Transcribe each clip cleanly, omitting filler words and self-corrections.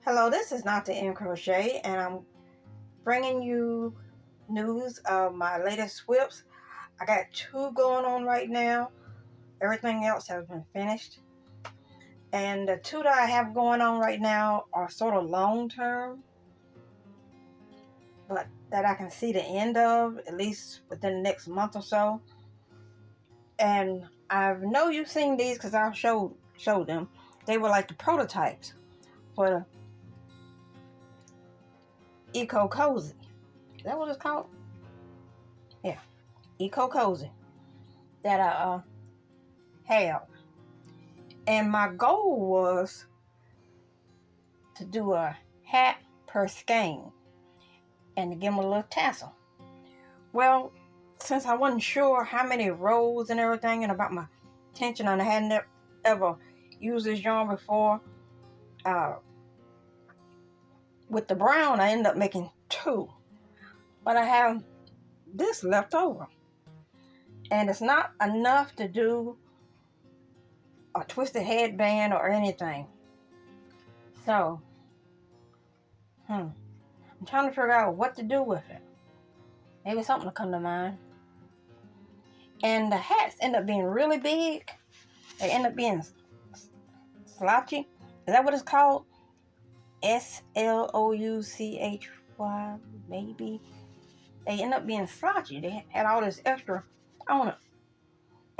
Hello, this is Not in Crochet, and I'm bringing you news of my latest WIPs. I got 2 going on right now. Everything else has been finished. And the 2 that I have going on right now are sort of long term, but that I can see the end of, at least within the next month or so. And I know you've seen these because I've showed them. They were like the prototypes for the Eco Cozy. Is that what it's called? Yeah, Eco Cozy that I have. And my goal was to do a hat per skein and to give them a little tassel. Well, since I wasn't sure how many rows and everything and about my tension, and I hadn't ever used this yarn before, with the brown I ended up making 2. But I have this left over. And it's not enough to do a twisted headband or anything. So, I'm trying to figure out what to do with it. Maybe something will come to mind. And the hats end up being really big. They end up being slouchy. Is that what it's called? Slouchy, maybe. They end up being slouchy. They had all this extra on it.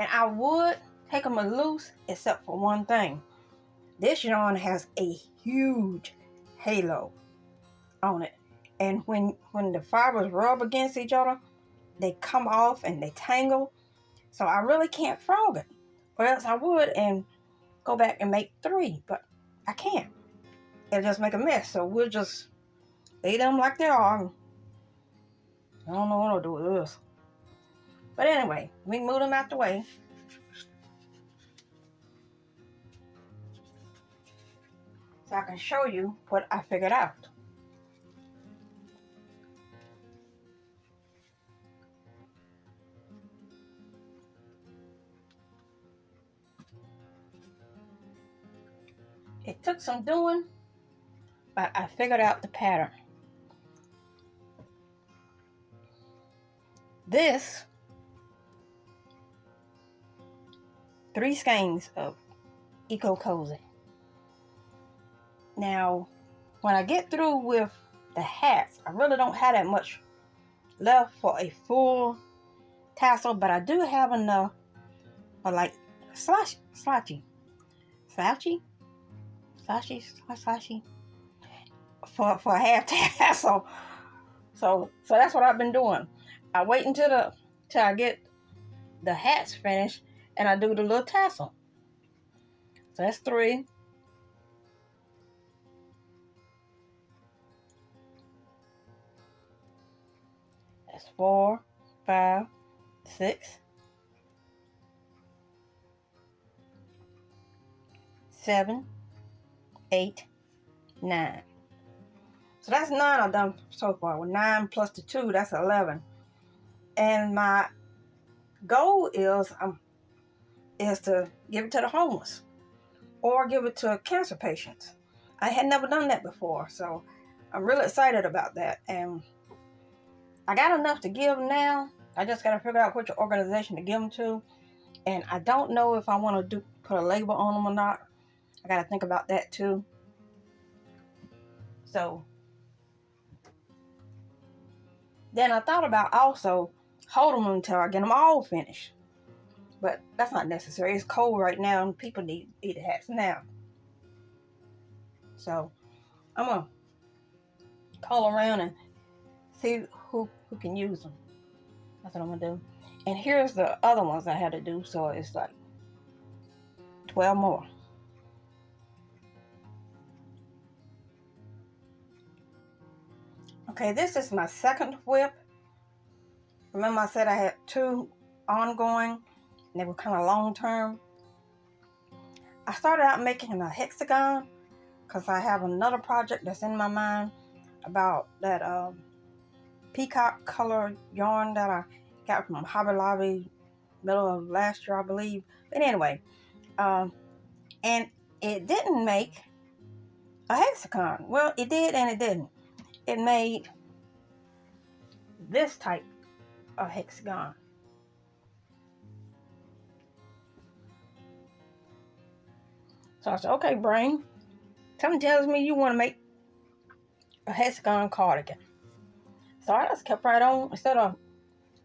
And I would take them loose, except for one thing. This yarn has a huge halo on it. And when the fibers rub against each other, they come off and they tangle. So I really can't frog it. Or else I would and go back and make 3. But I can't. It'll just make a mess. So we'll just leave them like they are. I don't know what I'll do with this. But anyway, we can move them out the way. So I can show you what I figured out. It took some doing, but I figured out the pattern. This 3 skeins of Eco Cozy. Now, when I get through with the hats, I really don't have that much left for a full tassel, but I do have enough for like slouchy for a half tassel. So that's what I've been doing. I wait until I get the hats finished and I do the little tassel. So that's 3. That's 4, 5, 6, 7, 8, 9. So that's 9 I've done so far. With 9 plus the 2, that's 11. And my goal is to give it to the homeless or give it to cancer patients. I had never done that before, so I'm really excited about that. And I got enough to give now. I just got to figure out which organization to give them to. And I don't know if I want to put a label on them or not. I got to think about that too. So then I thought about also holding them until I get them all finished. But that's not necessary. It's cold right now and people need the hats now. So I'm going to call around and see who can use them. That's what I'm going to do. And here's the other ones I had to do. So it's like 12 more. Okay, this is my second WIP. Remember I said I had 2 ongoing and they were kind of long term. I started out making a hexagon because I have another project that's in my mind about that peacock color yarn that I got from Hobby Lobby middle of last year, I believe. But anyway, and it didn't make a hexagon. Well, it did and it didn't. It made this type of hexagon. So I said, okay, brain, something tells me you want to make a hexagon cardigan. So I just kept right on. Instead of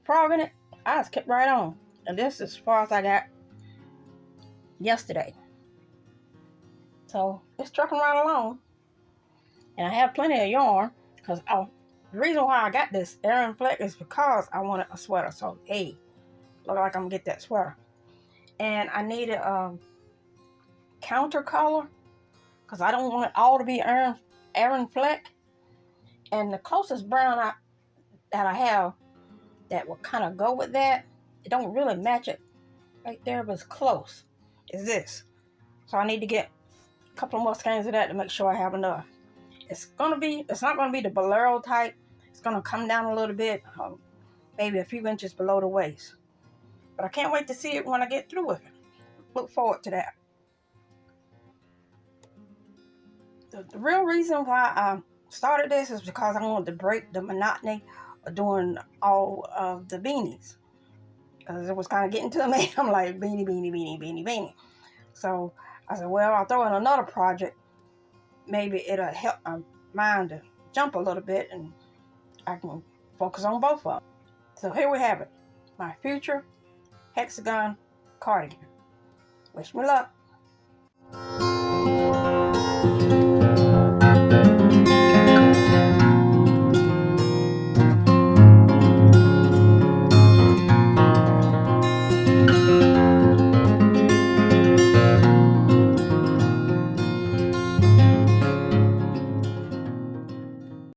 frogging it, I just kept right on. And this is as far as I got yesterday. So it's trucking right along. And I have plenty of yarn because the reason why I got this Aran Fleck is because I wanted a sweater. So hey, look like I'm gonna get that sweater. And I needed a counter color because I don't want it all to be Aran Fleck. And the closest brown that I have that will kind of go with that, it don't really match it right there, but it's close, is this. So I need to get a couple more skeins of that to make sure I have enough. It's not gonna be the bolero type. It's gonna come down a little bit, maybe a few inches below the waist. But I can't wait to see it when I get through with it. Look forward to that. The real reason why I started this is because I wanted to break the monotony of doing all of the beanies. Because it was kind of getting to me. I'm like, beanie, beanie, beanie, beanie, beanie. So I said, well, I'll throw in another project. Maybe it'll help my mind to jump a little bit and I can focus on both of them. So here we have it. My future hexagon cardigan. Wish me luck.